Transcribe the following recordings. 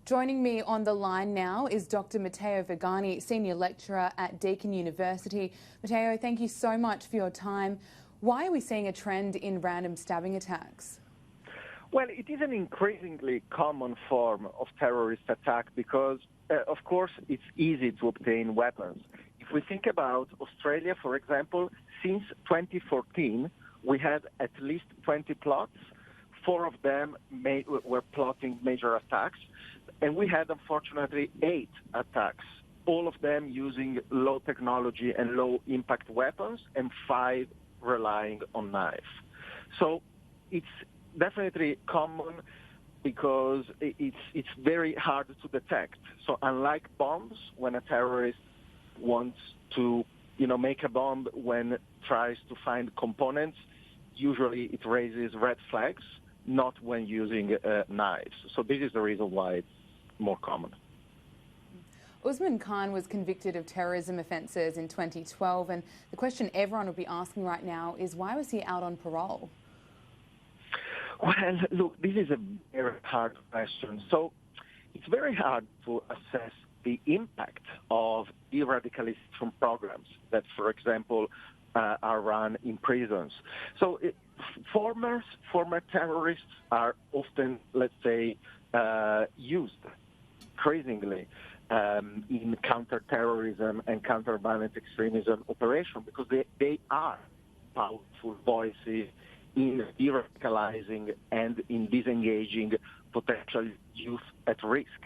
Joining me on the line now is Dr. Matteo Vergani, Senior Lecturer at Deakin University. Matteo, thank you so much for your time. Why are we seeing a trend in random stabbing attacks? Well, it is an increasingly common form of terrorist attack because, of course, it's easy to obtain weapons. If we think about Australia, for example, since 2014, we had at least 20 plots. 4 of them were plotting major attacks. And we had, unfortunately, 8 attacks, all of them using low technology and low impact weapons, and 5 relying on knives. So it's definitely common because it's very hard to detect. So unlike bombs, when a terrorist wants to make a bomb when tries to find components, usually it raises red flags, not when using knives. So this is the reason why it's more common. Usman Khan was convicted of terrorism offences in 2012, and the question everyone will be asking right now is, why was he out on parole? Well, look, this is a very hard question. So it's very hard to assess the impact of de-radicalization programs that, for example, are run in prisons. So former terrorists are often, let's say, used increasingly in counterterrorism and counter-violent extremism operation because they are powerful voices in de-radicalizing and in disengaging potential youth at risk.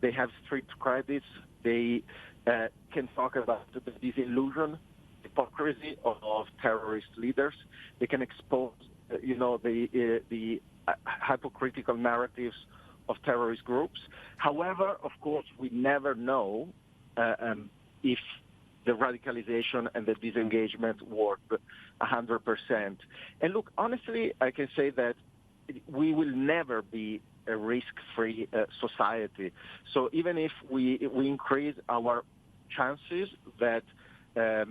They have street credits. They can talk about the disillusion, hypocrisy of terrorist leaders. They can expose, the hypocritical narratives of terrorist groups. However, of course, we never know if the radicalization and the disengagement work 100%. And look, honestly, I can say that we will never be a risk-free society. So even if we increase our chances that a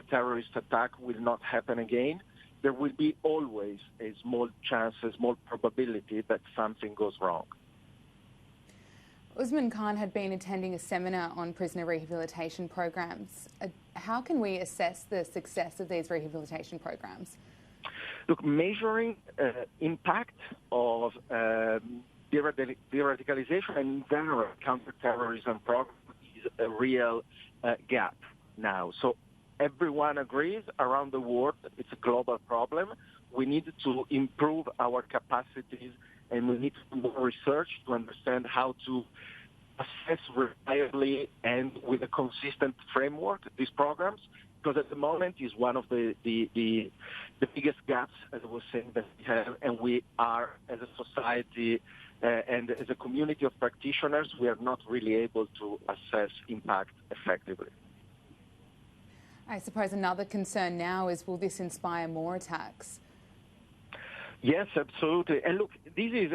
terrorist attack will not happen again, there will be always a small chance, a small probability that something goes wrong. Usman Khan had been attending a seminar on prisoner rehabilitation programs. How can we assess the success of these rehabilitation programs? Look, measuring impact of de-radicalization and in general counterterrorism programs is a real gap now. So everyone agrees around the world it's a global problem. We need to improve our capacities and we need to do more research to understand how to assess reliably and with a consistent framework these programs, because at the moment is one of the biggest gaps, as I was saying, that we have, and we are, as a society and as a community of practitioners, we are not really able to assess impact effectively. I suppose another concern now is, will this inspire more attacks? Yes, absolutely. And look, this is,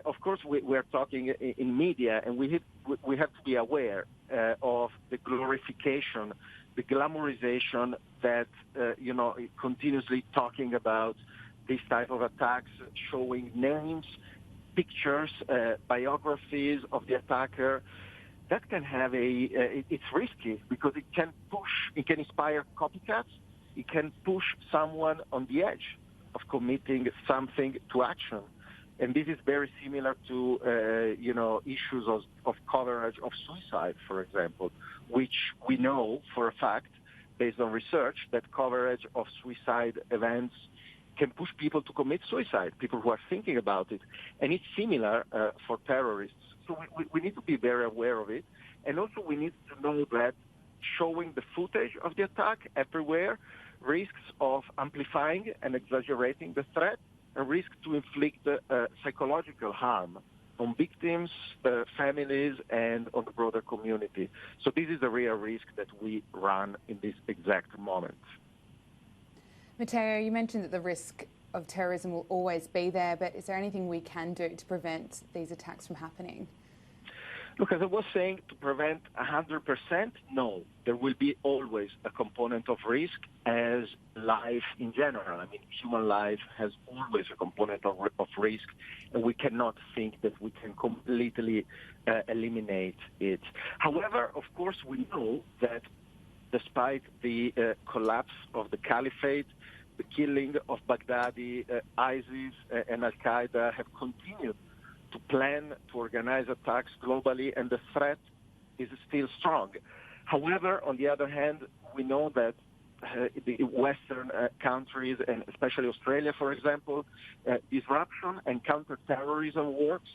of course, we're talking in media, and we have to be aware of the glorification, the glamorization that, continuously talking about this type of attacks, showing names, pictures, biographies of the attacker. That can have it's risky because it can inspire copycats. It can push someone on the edge of committing something to action. And this is very similar to, issues of coverage of suicide, for example, which we know for a fact, based on research, that coverage of suicide events can push people to commit suicide, people who are thinking about it. And it's similar for terrorists. So we need to be very aware of it. And also we need to know that showing the footage of the attack everywhere risks of amplifying and exaggerating the threat and risk to inflict psychological harm on victims, families, and on the broader community. So this is a real risk that we run in this exact moment. Matteo, you mentioned that the risk of terrorism will always be there, but is there anything we can do to prevent these attacks from happening? Look, as I was saying, to prevent 100%, no. There will be always a component of risk as life in general. I mean, human life has always a component of risk, and we cannot think that we can completely eliminate it. However, of course, we know that despite the collapse of the caliphate, the killing of Baghdadi, ISIS and Al-Qaeda have continued to plan, to organize attacks globally, and the threat is still strong. However, on the other hand, we know that the Western countries, and especially Australia, for example, disruption and counterterrorism works,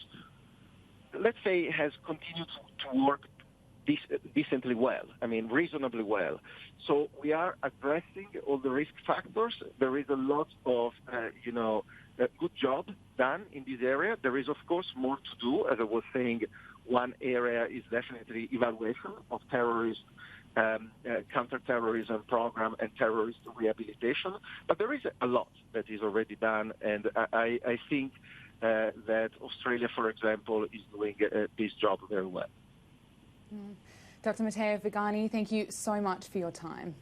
let's say, has continued to work decently well, I mean, reasonably well. So we are addressing all the risk factors. There is a lot of, a good job done in this area. There is, of course, more to do. As I was saying, one area is definitely evaluation of terrorist, counterterrorism program and terrorist rehabilitation. But there is a lot that is already done, and I think that Australia, for example, is doing this job very well. Dr. Matteo Vergani, thank you so much for your time.